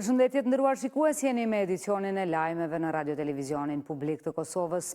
Përshëndetje të nderuar shikues, jeni me edicionin e lajmeve në Radio Televizionin Publik të Kosovës.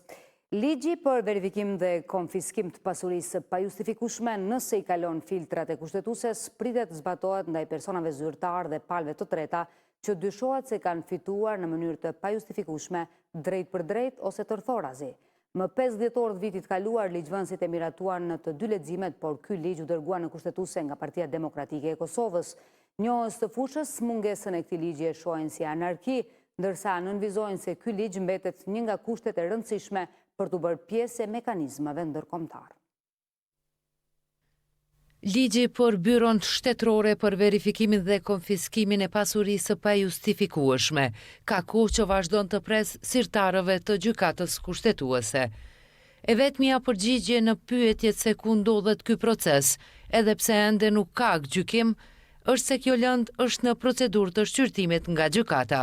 Ligji për verifikim dhe konfiskim të pasurisë pa justifikueshme nëse i kalon filtrat e kushtetueses pritet zbatohet ndaj personave zyrtar dhe palëve të treta që dyshohet se kanë fituar në mënyrë të pa justifikueshme drejt për drejt ose tërthorazi. Më 5 dhjetor të vitit kaluar, ligjvënësit e miratuan në të 2 leximet, por ky ligj u dërgua në kushtetuese nga Partia Demokratike e Kosovës. Njohës të fushës mungesën e këtij ligji e shohin si anarki, ndërsa nënvizojnë se ky ligj mbetet një nga kushtet e rëndësishme për të bërë pjesë e mekanizmave ndërkombëtar. Ligji për Byron Shtetërore për verifikimin dhe konfiskimin e pasurisë pa justifikueshme ka kohë që vazhdon të pres sirtarëve të gjykatës kushtetuese. E vetmja përgjigje në pyetjet se ku ndodhet ky proces, edhe pse ende nuk ka gjykim, është se kjo lëndë është në procedurë të shqyrtimit nga gjykata.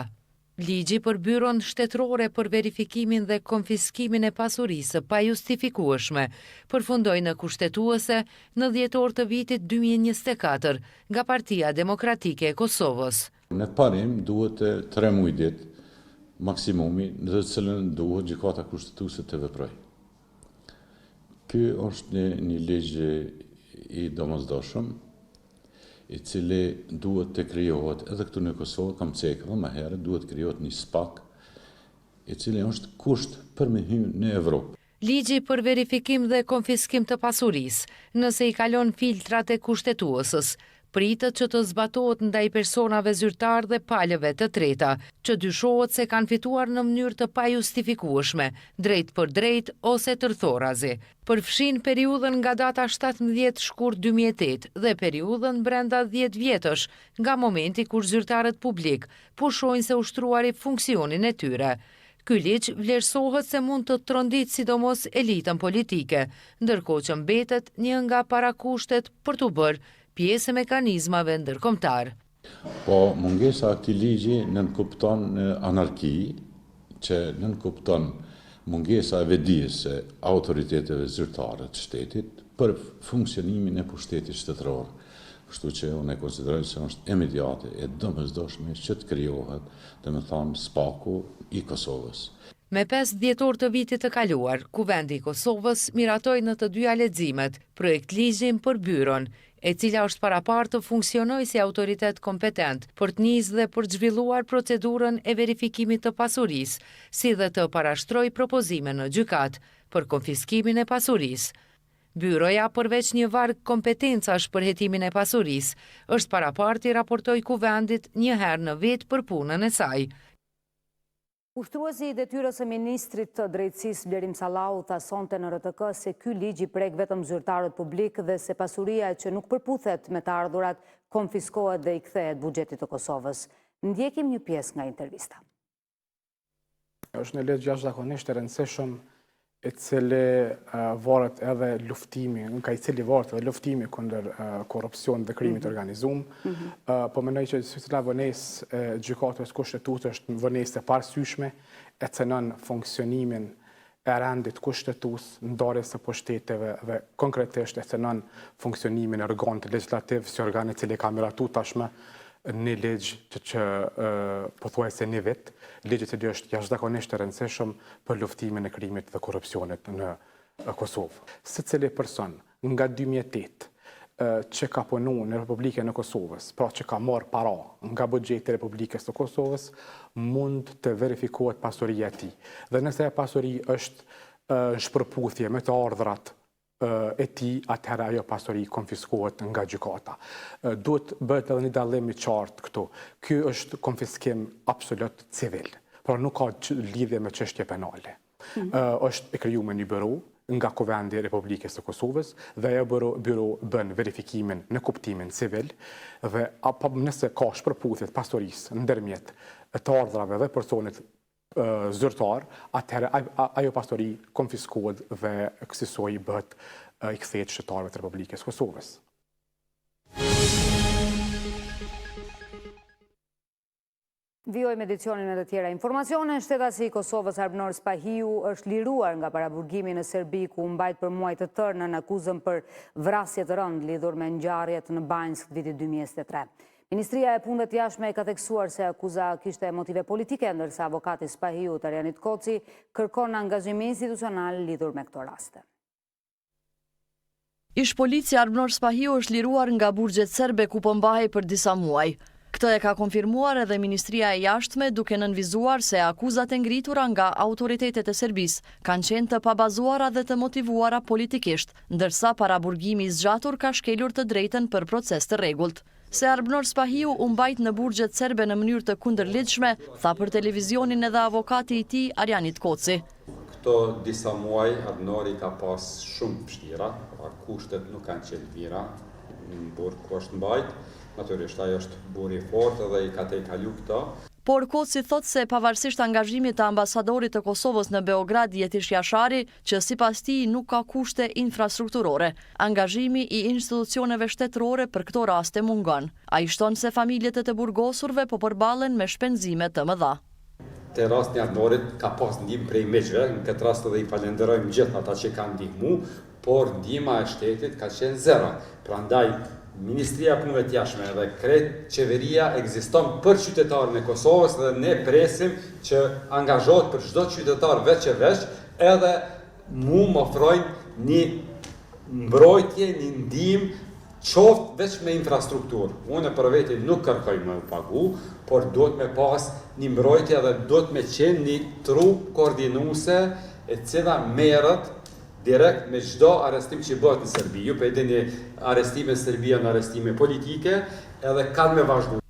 Ligji për Byron Shtetërore për verifikimin dhe konfiskimin e pasurisë pa justifikueshme përfundoi në kushtetuese në dhjetor të vitit 2024 nga Partia Demokratike e Kosovës. Në parim duhet 3 muaj ditë maksimumi në të cilën duhet gjykata kushtetuese të veprojë. Ky është një ligj i domosdoshëm, i cili duhet të krijohet edhe këtu në Kosovë, kam cekë dhe më herë, duhet të krijohet një SPAK, i cili është kusht për me hyrë në Evropë. Ligji për verifikim dhe konfiskim të pasurisë, nëse i kalon filtrat e kushtetuesës, pritet që të zbatohet ndaj personave zyrtar dhe palëve të treta, që dyshohet se kanë fituar në mënyrë të pajustifikueshme, drejt për drejt ose tërthorazi. Përfshin periudhën nga data 17 shkurt 2008 dhe periudhën brenda 10 vjetësh, nga momenti kur zyrtarët publik pushojnë se ushtruari funksionin e tyre. Ky ligj vlerësohet se mund të trondit sidomos elitën politike, ndërkohë që mbetet një nga parakushtet për të bërë pjesë e mekanizmave ndërkombëtar. Po mungesa e këtij ligji nënkupton anarki, që nënkupton mungesa e vedijes së autoriteteve zyrtare të shtetit për funksionimin e pushtetit shtetëror. Kështu që unë e konsideroj se është imediate e domosdoshme që të krijohet, domethënë SPAK-u i Kosovës. Me 5 dhjetor të vitit të kaluar, Kuvendi i Kosovës miratoi në të 2 leximet projekt ligjin për Byron, e cila është paraparë të funksionojë si autoritet kompetent për të nisë dhe për të zhvilluar procedurën e verifikimit të pasurisë, si dhe të parashtrojë propozime në gjykat për konfiskimin e pasurisë. Byroja, përveç një varg kompetencash për hetimin e pasurisë, është paraparë të raportojë Kuvendit një herë në vit për punën e saj. Ushtruesi i detyrës së ministrit të drejtësisë Blerim Sallau thasonte në RTK se ky ligj i prek vetëm zyrtarët publik dhe se pasuria që nuk përputhet me të ardhurat konfiskohet dhe i kthehet buxhetit të Kosovës. Ndjekim një pjesë nga intervista. Është një ligj jashtëzakonisht e rëndësishëm, i cili varet edhe luftimi, nga i cili varet edhe luftimi kundër korrupsion dhe krimit të organizuar. Po mendoj që cila vonesë e gjykatës kushtetuese është vonesë e parësyeshme, e cënon funksionimin e rendit kushtetues, ndarjes së pushteteve dhe konkretisht e cënon funksionimin e organit legjislativ si organ i cili ka miratuar tashmë një ligj që pothuajse një vit, ligj i është jashtëzakonisht e rëndësishëm për luftimin e krimit dhe korrupsionit në Kosovë. Secili person nga 2008 që ka punu në Republikën e Kosovës, pra që ka marrë para nga buxheti i Republikës së Kosovës, mund të verifikohet pasuria e tij. Dhe nëse e pasuri është në shpërputhje me të ardhurat e tij, atëherë ajo pasuri konfiskohet nga gjykata. Duhet bëhet edhe një dallim i qartë këtu. Ky është konfiskim absolut civil, por nuk ka lidhje me çështje penale. Është e krijuar një büro nga Kuvendi i Republikës së Kosovës dhe ajo büro bën verifikimin në kuptimin civil dhe nëse ka shpërputhje të pasurisë ndërmjet të ardhurave dhe personit zyrtar, atëherë ajo pasuri konfiskohet dhe kësaj bëhet i kthehet shtetërorëve të Republikës së Kosovës. Vijojmë edicionin me të tjera informacione. Shtetasi i Kosovës Arbenor Spahiu është liruar nga paraburgimi në Serbi, ku mbajt për muaj të tërë në akuzën për vrasje të rëndë lidhur me ngjarjet në Banjsk vitit 2023. Ministria e Punëve të Jashtme ka theksuar se akuza kishte motive politike, ndërsa avokati Spahiut Arjanit Koci kërkon angazhim institucional lidhur me këto raste. Ish policia Armnor Spahiu është liruar nga burgjet serbe ku po mbahej për disa muaj. Këtë e ka konfirmuar edhe Ministria e Jashtme duke nënvizuar se akuzat e ngritura nga autoritetet e Serbisë kanë qenë të pabazuara dhe të motivuara politikisht, ndërsa paraburgimi i zgjatur ka shkelur të drejtën për proces të rregullt. Se Armnor Spahiu u mbajt në burgjet serbe në mënyrë të kundërlidhshme, tha për televizionin edhe avokati i tij Arjanit Koci. Këto disa muaj Armnori ka pas shumë vështira, kushtet nuk kanë qenë mira në burg ku është mbajt. Natyrisht ajo është burri i fortë dhe i ka kalu këto. Por Koci thot se pavarësisht angazhimit të ambasadorit të Kosovës në Beograd Jetish Jashari, që sipas tij nuk ka kushte infrastrukturore, angazhimi i institucioneve shtetërore për këto raste mungon. Ai shton se familjet e të burgosurve po përballen me shpenzime të mëdha. Te rasti i Armnorit ka pas ndihmë prej miqve, në këtë rast edhe i falenderojmë gjithë ata që kanë ndihmu, por ndihma e shtetit ka qenë zero. Prandaj Ministria e Punëve të Jashtme dhe krejt qeveria ekziston për qytetarën e Kosovës dhe ne presim që angazhohet për çdo qytetar veç e veç, edhe mu më ofrojnë një mbrojtje, një ndihmë qoftë veç me infrastrukturë. Unë për veti nuk kërkoj me u pagu, por duhet me pas një mbrojtje dhe duhet me qenë një trup koordinuese e cila merret direkt me çdo arrestim që bëhet në Serbi. Ju po e dini arrestime në Serbi janë arrestime politike, edhe kanë me vazhdu.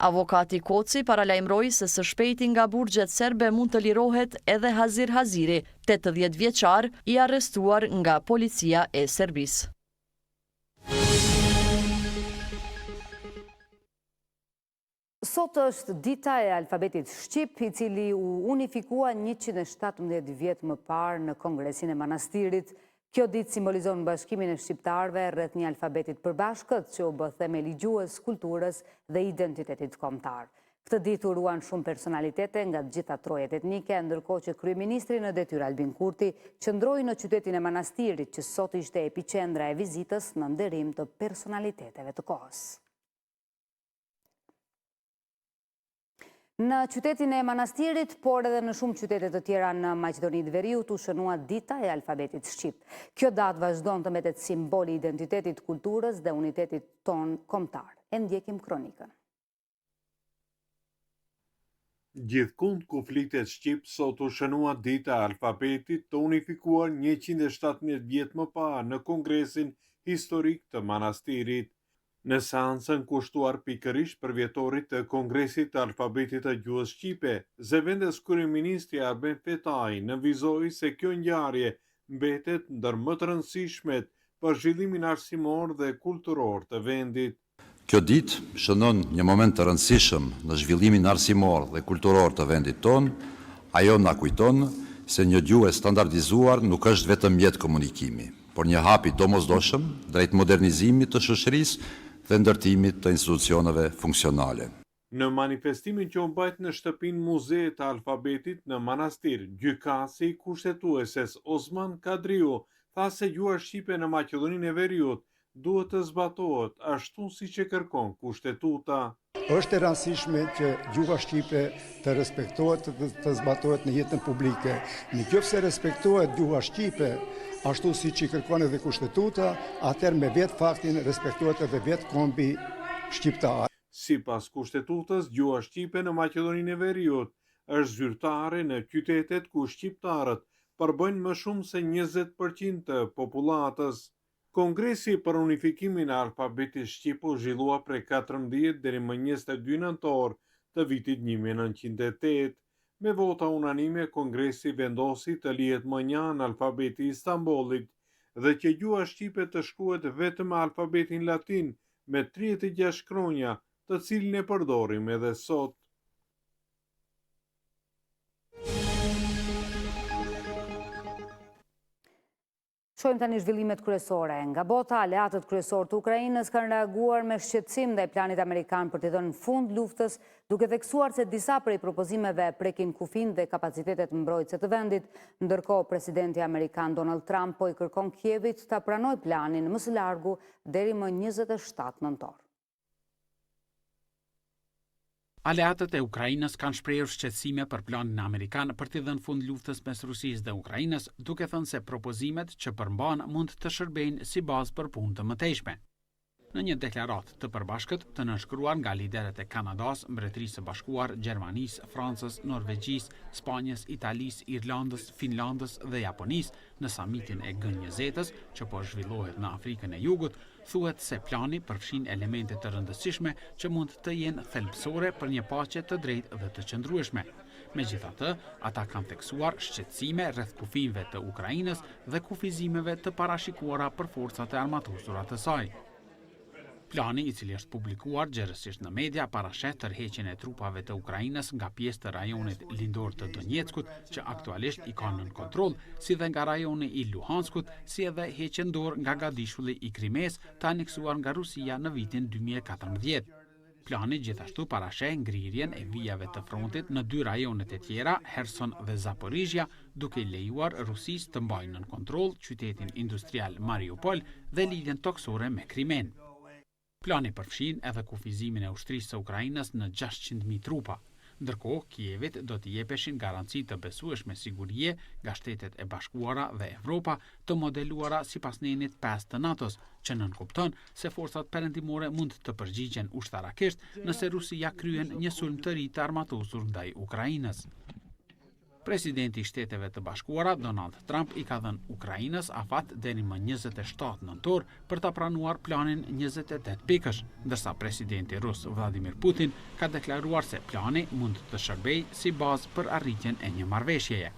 Avokati Koci paralajmëroi se së shpejti nga burgjet serbe mund të lirohet edhe Hazir Haziri, 80 vjeçar, i arrestuar nga policia e Serbisë. Sot është dita e alfabetit shqip, i cili u unifikua 117 vjet më parë në Kongresin e Manastirit. Kjo ditë simbolizon bashkimin e shqiptarëve rreth një alfabetit përbashkët që u bë themeli gjuhës, kulturës dhe identitetit kombëtar. Këtë ditë uruan shumë personalitete nga të gjitha trojet etnike, ndërkohë që kryeministri në detyrë Albin Kurti qëndroi në qytetin e Manastirit, që sot ishte epiqendra e vizitës në nderim të personaliteteve të kohës. Në qytetin e Manastirit, por edhe në shumë qytete të tjera në Maqedoni të Veriut u shënua dita e alfabetit shqip. Kjo datë vazhdon të mbetet simboli i identitetit, kulturës dhe unitetit ton kombëtar. E ndjekim kronikën. Gjithkund ku flitet shqip, sot u shënua dita e alfabetit të unifikuar 117 vjet më parë në Kongresin Historik të Manastirit. Në seancën kushtuar pikërisht për vjetorit të Kongresit të Alfabetit të Gjuhës Shqipe, Zëvendës kryeministri Arben Fetai nënvizoi se kjo ngjarje mbetet ndër më të rëndësishmet për zhvillimin arsimor dhe kulturor të vendit. Kjo ditë shënon një moment të rëndësishëm në zhvillimin arsimor dhe kulturor të vendit tonë. Ajo na kujton se një gjuhë e standardizuar nuk është vetëm mjet komunikimi, por një hap i domosdoshëm drejt modernizimit të shoqërisë dhe ndërtimit të institucioneve funksionale. Në manifestimin që u mbajt në shtëpinë Muzeut të Alfabetit në Manastir, gjykatësi i kushtetueses Osman Kadriu tha se gjuha shqipe në Maqedoninë e Veriut duhet të zbatohet ashtu siç e kërkon kushtetuta. Është e rëndësishme që gjuha shqipe të respektohet dhe të zbatohet në jetën publike. Nëse respektohet gjuha shqipe ashtu siç i kërkon edhe kushtetuta, atëherë me vetë faktin respektohet edhe vetë kombi shqiptar. Sipas kushtetutës, gjuha shqipe në Maqedoninë e Veriut është zyrtare në qytetet ku shqiptarët përbëjnë më shumë se 20% të popullatës. Kongresi për unifikimin e alfabetit shqip u zhvillua prej 14 deri më 22 nëntor të vitit 1908. Me vota unanime, Kongresi vendosi të lihet më njanë alfabeti i Istanbulit dhe që gjuha shqipe të shkruhet vetëm me alfabetin latin me 36 shkronja, të cilin e përdorim edhe sot. Shohim tani zhvillimet kryesore. Nga bota, aleatët kryesorë të Ukrainës kanë reaguar me shqetësim ndaj planit amerikan për të dhënë fund luftës, duke theksuar se disa prej propozimeve prekin kufin dhe kapacitetet mbrojtëse të vendit. Ndërkohë, presidenti amerikan Donald Trump po i kërkon Kievit ta pranojë planin më së largu deri më 27 nëntor. Aleatët e Ukrainës kanë shprehur shqetësime për planin amerikan për t'i dhënë fund luftës mes Rusisë dhe Ukrainës, duke thënë se propozimet që përmban mund të shërbejnë si bazë për punë të mëtejshme. Në një deklaratë të përbashkët të nënshkruar nga liderët e Kanadas, Mbretërisë së Bashkuar, Gjermanisë, Francës, Norvegjisë, Spanjës, Italisë, Irlandës, Finlandës dhe Japonisë në samitin e G20-s, që po zhvillohet në Afrikën e Jugut, thuhet se plani përfshin elemente të rëndësishme që mund të jenë thelbësore për një paqe të drejtë dhe të qëndrueshme. Megjithatë, ata kanë theksuar shqetësime rreth kufijve të Ukrainës dhe kufizimeve të parashikuara për forcat e armatosura të saj. Plani, i cili është publikuar gjerësisht në media, parashet tërheqjen e trupave të Ukrainës nga pjesë të rajonit lindor të Donjeckut, që aktualisht i kanë nën kontroll, si dhe nga rajoni i Luhanskut, si edhe heqjen dorë nga gadishulli i Krimes, të aneksuar nga Rusia në vitin 2014. Plani gjithashtu parasheh ngrirjen e vijave të frontit në 2 rajonet e tjera, Kherson dhe Zaporizhia, duke lejuar Rusisë të mbajnë nën kontroll qytetin industrial Mariupol dhe lidhjen toksore me Krimen. Plani përfshin edhe kufizimin e ushtrisë së Ukrainës në 600.000 trupa. Ndërkohë, Kievit do t'i jepeshin garanci të besueshme sigurie nga Shtetet e Bashkuara dhe Evropa, të modeluara sipas nenit 5 të NATO-s, që nënkupton se forcat perëndimore mund të përgjigjen ushtarakisht nëse Rusia kryen një sulm të ri të armatosur ndaj Ukrainës. Presidenti i Shteteve të Bashkuara, Donald Trump, i ka dhënë Ukrainës afat deri më 27 nëntor për ta pranuar planin 28 pikësh, ndërsa presidenti rus Vladimir Putin ka deklaruar se plani mund të shërbejë si bazë për arritjen e një marrëveshjeje.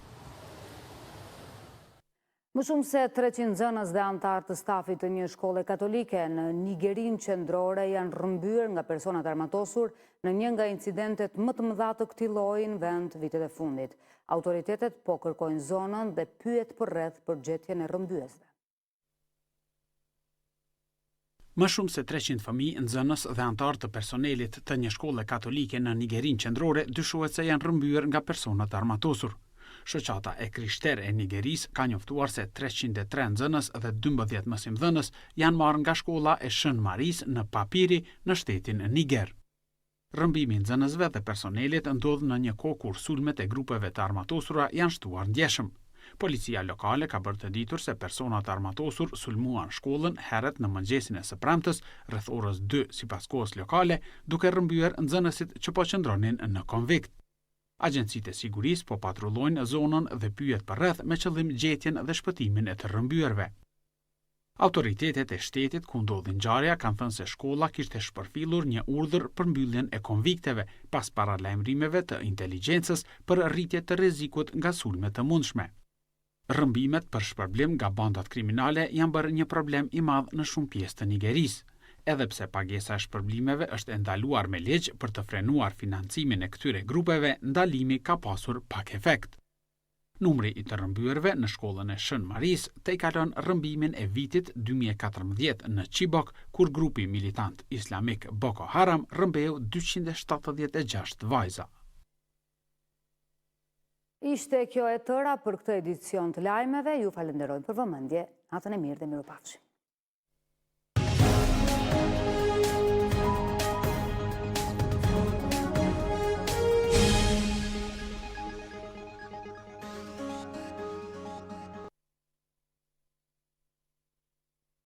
Më shumë se 300 nxënës dhe anëtar të stafit të një shkolle katolike në Nigerinë qendrore janë rrëmbyer nga personat armatosur në një nga incidentet më të mëdha të këtij lloji në vend vitet e fundit. Autoritetet po kërkojnë zonën dhe pyet përreth përgjetjen e rrëmbyesve. Më shumë se 300 fëmijë, nxënës dhe anëtar të personelit të një shkolle katolike në Nigerinë qendrore dyshohet se janë rrëmbyer nga personat armatosur. Shoqata e Krishterë e Nigerisë ka njoftuar se 303 nxënës dhe 12 mësimdhënës janë marrë nga shkolla e Shën Maris në Papiri në shtetin Niger. Rrëmbimi i nxënësve dhe personelit ndodh në një kohë kur sulmet e grupeve të armatosura janë shtuar ndjeshëm. Policia lokale ka bërë të ditur se personat armatosur sulmuan shkollën herët në mëngjesin e së premtës rreth orës 2 sipas kohës lokale, duke rrëmbyer nxënësit që po qëndronin në konvikt. Agjencitë e sigurisë po patrullojnë zonën dhe pyet përreth me qëllim gjetjen dhe shpëtimin e të rrëmbyerve. Autoritetet e shtetit ku ndodhi ngjarja kanë thënë se shkolla kishte shpërfillur një urdhër për mbylljen e konvikteve pas paralajmërimeve të inteligjencës për rritje të rrezikut nga sulme të mundshme. Rrëmbimet për shpërblim nga bandat kriminale janë bërë një problem i madh në shumë pjesë të Nigerisë. Edhe pse pagesa e shpërblimeve është ndaluar me ligj për të frenuar financimin e këtyre grupeve, ndalimi ka pasur pak efekt. Numri i të rrëmbyrve në shkollën e Shën Maris te kalon rrëmbimin e vitit 2014 në Chibok, kur grupi militant islamik Boko Haram rrëmbeu 276 vajza. Ishte kjo e tëra për këtë edicion të lajmeve, ju falenderoj për vëmendje, natën e mirë dhe mirupafshim.